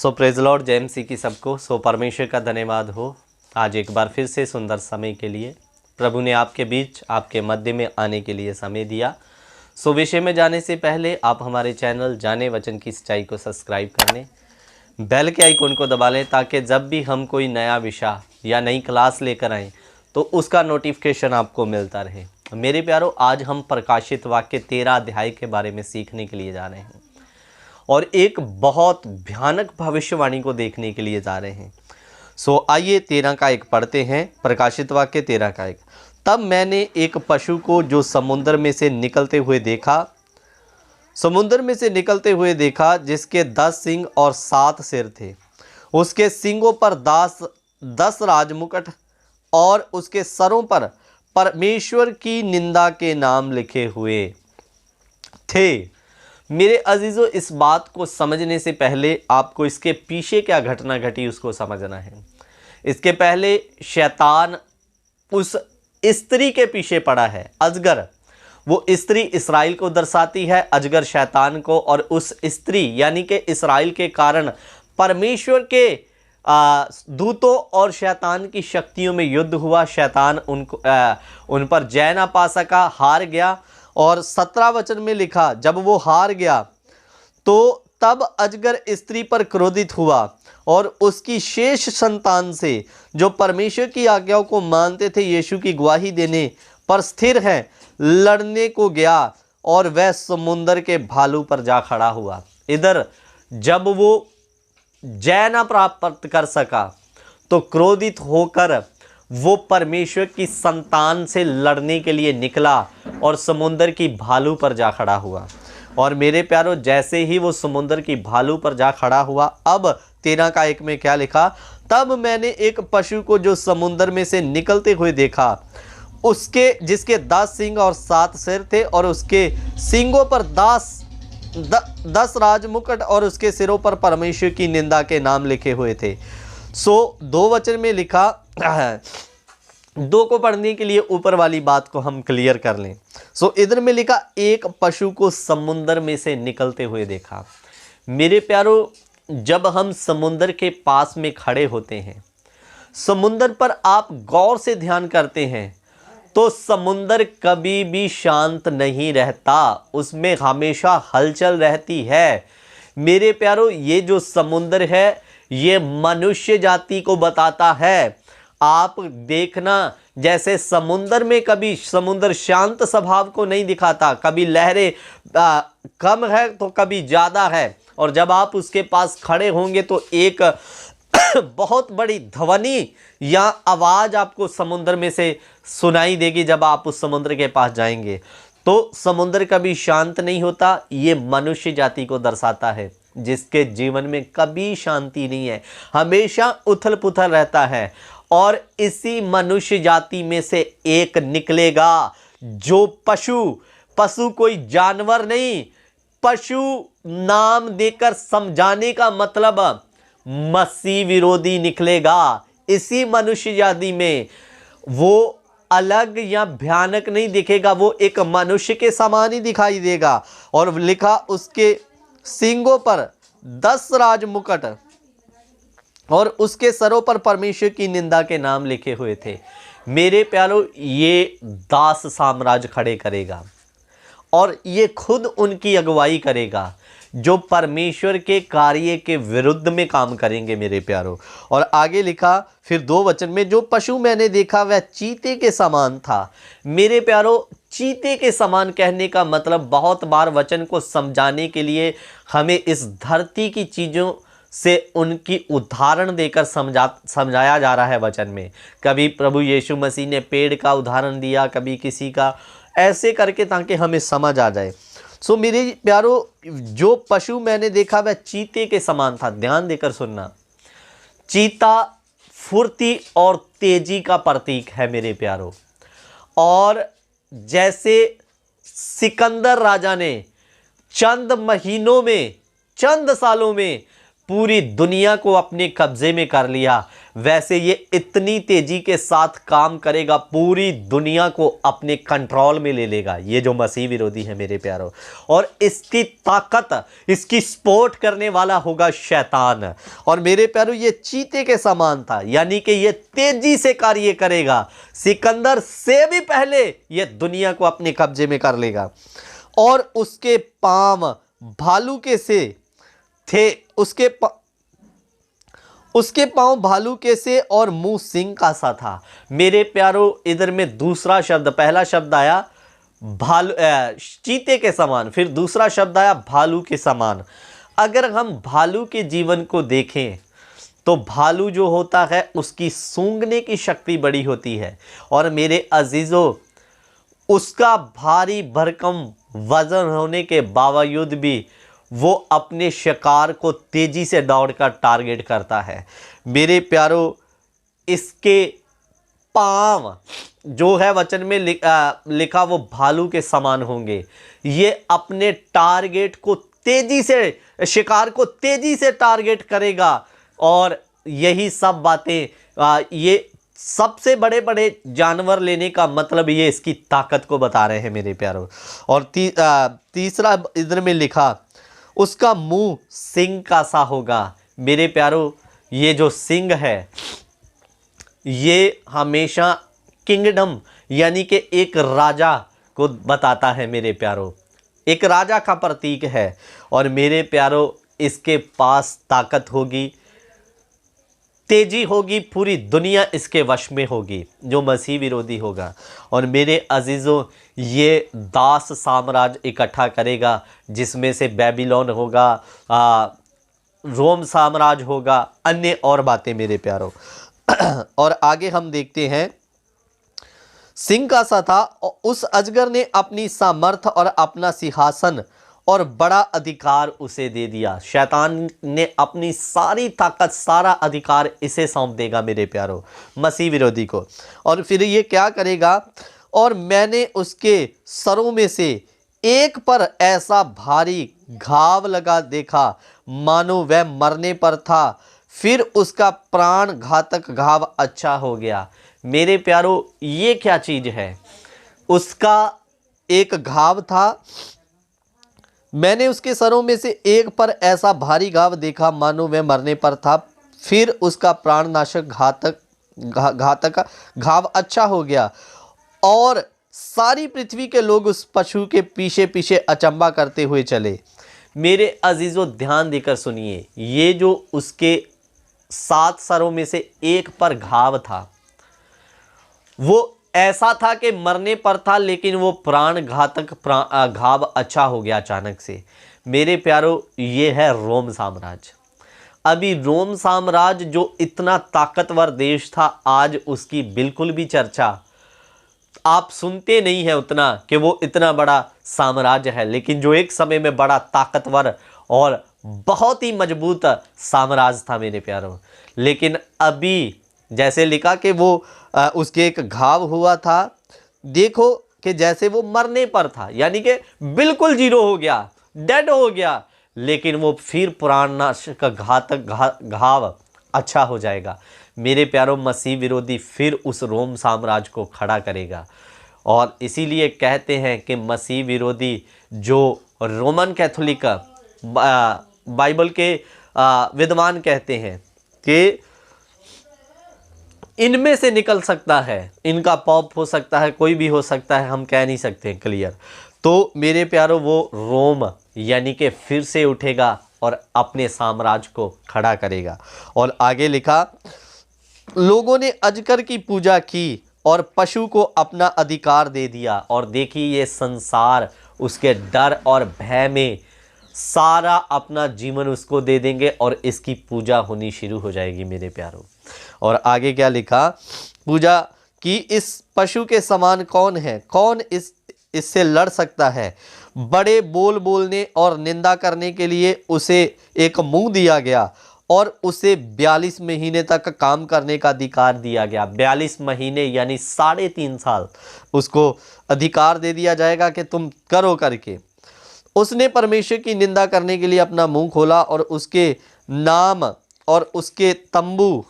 सो praise Lord, जय मसीह की सबको। सो परमेश्वर का धन्यवाद हो आज एक बार फिर से सुंदर समय के लिए। प्रभु ने आपके बीच, आपके मध्य में आने के लिए समय दिया। सो विषय में जाने से पहले आप हमारे चैनल जाने वचन की सच्चाई को सब्सक्राइब करने, बेल के आइकन को दबा लें ताकि जब भी हम कोई नया विषय या नई क्लास लेकर आएँ तो उसका नोटिफिकेशन आपको मिलता रहे। मेरे प्यारो, आज हम प्रकाशित वाक्य 13 अध्याय के बारे में सीखने के लिए जा रहे हैं और एक बहुत भयानक भविष्यवाणी को देखने के लिए जा रहे हैं। सो आइए 13 का 1 पढ़ते हैं। प्रकाशित वाक्य 13 का 1। तब मैंने एक पशु को जो समुद्र में से निकलते हुए देखा, जिसके 10 सींग और 7 सिर थे। उसके सींगों पर 10 राजमुकुट और उसके सरों पर परमेश्वर की निंदा के नाम लिखे हुए थे। मेरे अजीजों, इस बात को समझने से पहले आपको इसके पीछे क्या घटना घटी उसको समझना है। इसके पहले शैतान उस स्त्री के पीछे पड़ा है, अजगर। वो स्त्री इस्राएल को दर्शाती है, अजगर शैतान को। और उस स्त्री यानी कि इस्राएल के कारण परमेश्वर के दूतों और शैतान की शक्तियों में युद्ध हुआ। शैतान उन पर जय ना पा सका, हार गया। और 17 वचन में लिखा, जब वो हार गया तो तब अजगर स्त्री पर क्रोधित हुआ और उसकी शेष संतान से, जो परमेश्वर की आज्ञाओं को मानते थे, यीशु की गवाही देने पर स्थिर है, लड़ने को गया और वह समुद्र के भालू पर जा खड़ा हुआ। इधर जब वो जय न प्राप्त कर सका तो क्रोधित होकर वो परमेश्वर की संतान से लड़ने के लिए निकला और समुद्र की भालू पर जा खड़ा हुआ। और मेरे प्यारो, जैसे ही वो समुद्र की भालू पर जा खड़ा हुआ, अब 13 का 1 में क्या लिखा, तब मैंने एक पशु को जो समुद्र में से निकलते हुए देखा, जिसके 10 सींग और 7 सिर थे और उसके सींगों पर 10 राजमुकुट और उसके सिरों पर परमेश्वर की निंदा के नाम लिखे हुए थे। सो 2 वचन में लिखा, 2 को पढ़ने के लिए ऊपर वाली बात को हम क्लियर कर लें। सो इधर में लिखा, एक पशु को समुद्र में से निकलते हुए देखा। मेरे प्यारो, जब हम समुद्र के पास में खड़े होते हैं, समुद्र पर आप गौर से ध्यान करते हैं तो समुद्र कभी भी शांत नहीं रहता, उसमें हमेशा हलचल रहती है। मेरे प्यारो, ये जो समुद्र है ये मनुष्य जाति को बताता है। आप देखना, जैसे समुद्र में कभी समुद्र शांत स्वभाव को नहीं दिखाता, कभी लहरें कम है तो कभी ज़्यादा है। और जब आप उसके पास खड़े होंगे तो एक बहुत बड़ी ध्वनि या आवाज़ आपको समुद्र में से सुनाई देगी। जब आप उस समुद्र के पास जाएंगे तो समुद्र कभी शांत नहीं होता। ये मनुष्य जाति को दर्शाता है, जिसके जीवन में कभी शांति नहीं है, हमेशा उथल पुथल रहता है। और इसी मनुष्य जाति में से एक निकलेगा जो पशु कोई जानवर नहीं, पशु नाम देकर समझाने का मतलब मसीह विरोधी निकलेगा। इसी मनुष्य जाति में वो अलग या भयानक नहीं दिखेगा, वो एक मनुष्य के समान ही दिखाई देगा। और लिखा, उसके सींगों पर 10 राजमुकुट और उसके सरों पर परमेश्वर की निंदा के नाम लिखे हुए थे। मेरे प्यारो, ये दास साम्राज्य खड़े करेगा और ये खुद उनकी अगुवाई करेगा जो परमेश्वर के कार्य के विरुद्ध में काम करेंगे। मेरे प्यारो, और आगे लिखा फिर 2 वचन में, जो पशु मैंने देखा वह चीते के समान था। मेरे प्यारो, चीते के समान कहने का मतलब, बहुत बार वचन को समझाने के लिए हमें इस धरती की चीज़ों से उनकी उदाहरण देकर समझाया जा रहा है वचन में। कभी प्रभु यीशु मसीह ने पेड़ का उदाहरण दिया, कभी किसी का, ऐसे करके ताकि हमें समझ आ जाए। सो मेरे प्यारो, जो पशु मैंने देखा वह चीते के समान था। ध्यान देकर सुनना, चीता फुर्ती और तेजी का प्रतीक है मेरे प्यारो। और जैसे सिकंदर राजा ने चंद महीनों में, चंद सालों में पूरी दुनिया को अपने कब्जे में कर लिया, वैसे ये इतनी तेजी के साथ काम करेगा, पूरी दुनिया को अपने कंट्रोल में ले लेगा, ये जो मसीह विरोधी है मेरे प्यारों। और इसकी ताकत, इसकी सपोर्ट करने वाला होगा शैतान। और मेरे प्यारों ये चीते के समान था, यानी कि ये तेजी से कार्य करेगा, सिकंदर से भी पहले ये दुनिया को अपने कब्जे में कर लेगा। और उसके पांव भालू के से थे, उसके पांव भालू के से और मुंह सिंह का सा था। मेरे प्यारों इधर में दूसरा शब्द, पहला शब्द आया भालू चीते के समान, फिर दूसरा शब्द आया भालू के समान। अगर हम भालू के जीवन को देखें तो भालू जो होता है उसकी सूंघने की शक्ति बड़ी होती है, और मेरे अजीजों उसका भारी भरकम वजन होने के बावजूद भी वो अपने शिकार को तेजी से दौड़कर टारगेट करता है। मेरे प्यारों इसके पांव जो है वचन में लिखा वो भालू के समान होंगे। ये अपने टारगेट को तेजी से, शिकार को तेजी से टारगेट करेगा। और यही सब बातें ये सबसे बड़े बड़े जानवर लेने का मतलब ये इसकी ताकत को बता रहे हैं मेरे प्यारों। और तीसरा इधर में लिखा उसका मुंह सिंह का सा होगा। मेरे प्यारों ये जो सिंह है ये हमेशा किंगडम यानी कि एक राजा को बताता है मेरे प्यारों, एक राजा का प्रतीक है। और मेरे प्यारों इसके पास ताकत होगी, तेजी होगी, पूरी दुनिया इसके वश में होगी, जो मसीह विरोधी होगा। और मेरे अजीज़ों ये दास साम्राज्य इकट्ठा करेगा, जिसमें से बेबीलोन होगा, रोम साम्राज्य होगा, अन्य और बातें मेरे प्यारों। और आगे हम देखते हैं, सिंह का सा था, उस अजगर ने अपनी सामर्थ और अपना सिंहासन और बड़ा अधिकार उसे दे दिया। शैतान ने अपनी सारी ताकत, सारा अधिकार इसे सौंप देगा मेरे प्यारों, मसीह विरोधी को। और फिर ये क्या करेगा, और मैंने उसके सरों में से एक पर ऐसा भारी घाव लगा देखा मानो वह मरने पर था, फिर उसका प्राण घातक घाव अच्छा हो गया। मेरे प्यारों ये क्या चीज़ है, उसका एक घाव था, मैंने उसके सरों में से एक पर ऐसा भारी घाव देखा मानो वह मरने पर था, फिर उसका प्राणनाशक घातक घाव अच्छा हो गया। और सारी पृथ्वी के लोग उस पशु के पीछे पीछे अचंभा करते हुए चले। मेरे अजीजों ध्यान देकर सुनिए, ये जो उसके 7 सरों में से एक पर घाव था वो ऐसा था कि मरने पर था, लेकिन वो प्राण घातक घाव अच्छा हो गया अचानक से। मेरे प्यारों ये है रोम साम्राज्य। अभी रोम साम्राज्य जो इतना ताकतवर देश था, आज उसकी बिल्कुल भी चर्चा आप सुनते नहीं है उतना कि वो इतना बड़ा साम्राज्य है, लेकिन जो एक समय में बड़ा ताकतवर और बहुत ही मजबूत साम्राज्य था मेरे प्यारों। लेकिन अभी जैसे लिखा कि वो उसके एक घाव हुआ था, देखो कि जैसे वो मरने पर था, यानी कि बिल्कुल जीरो हो गया, डेड हो गया, लेकिन वो फिर प्राणनाशक का घातक घाव अच्छा हो जाएगा। मेरे प्यारों मसीह विरोधी फिर उस रोम साम्राज्य को खड़ा करेगा। और इसीलिए कहते हैं कि मसीह विरोधी जो रोमन कैथोलिक बाइबल के विद्वान कहते हैं कि इनमें से निकल सकता है, इनका पॉप हो सकता है, कोई भी हो सकता है, हम कह नहीं सकते क्लियर। तो मेरे प्यारों वो रोम यानी कि फिर से उठेगा और अपने साम्राज्य को खड़ा करेगा। और आगे लिखा, लोगों ने अजगर की पूजा की और पशु को अपना अधिकार दे दिया। और देखिए ये संसार उसके डर और भय में सारा अपना जीवन उसको दे देंगे और इसकी पूजा होनी शुरू हो जाएगी मेरे प्यारों। और आगे क्या लिखा, पूजा की इस पशु के समान कौन है, कौन इससे लड़ सकता है। बड़े बोल बोलने और निंदा करने के लिए उसे एक मुंह दिया गया और उसे 42 महीने तक काम करने का अधिकार दिया गया। 42 महीने यानी 3.5 साल उसको अधिकार दे दिया जाएगा कि तुम करो करके। उसने परमेश्वर की निंदा करने के लिए अपना मुंह खोला और उसके नाम और उसके तंबू,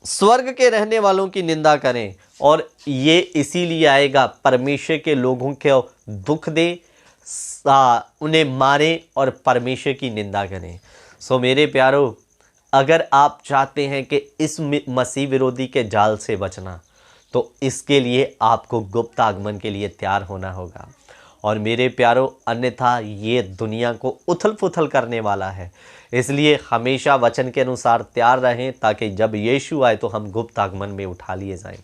स्वर्ग के रहने वालों की निंदा करें, और ये इसीलिए आएगा परमेश्वर के लोगों को दुख दे, उन्हें मारे और परमेश्वर की निंदा करें। सो मेरे प्यारो, अगर आप चाहते हैं कि इस मसीह विरोधी के जाल से बचना, तो इसके लिए आपको गुप्त आगमन के लिए तैयार होना होगा। और मेरे प्यारो, अन्यथा ये दुनिया को उथल पुथल करने वाला है, इसलिए हमेशा वचन के अनुसार तैयार रहें, ताकि जब यीशु आए तो हम गुप्त आगमन में उठा लिए जाएं।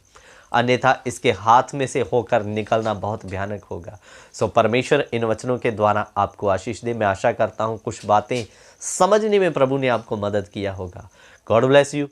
अन्यथा इसके हाथ में से होकर निकलना बहुत भयानक होगा। सो परमेश्वर इन वचनों के द्वारा आपको आशीष दे। मैं आशा करता हूँ कुछ बातें समझने में प्रभु ने आपको मदद किया होगा। God bless you.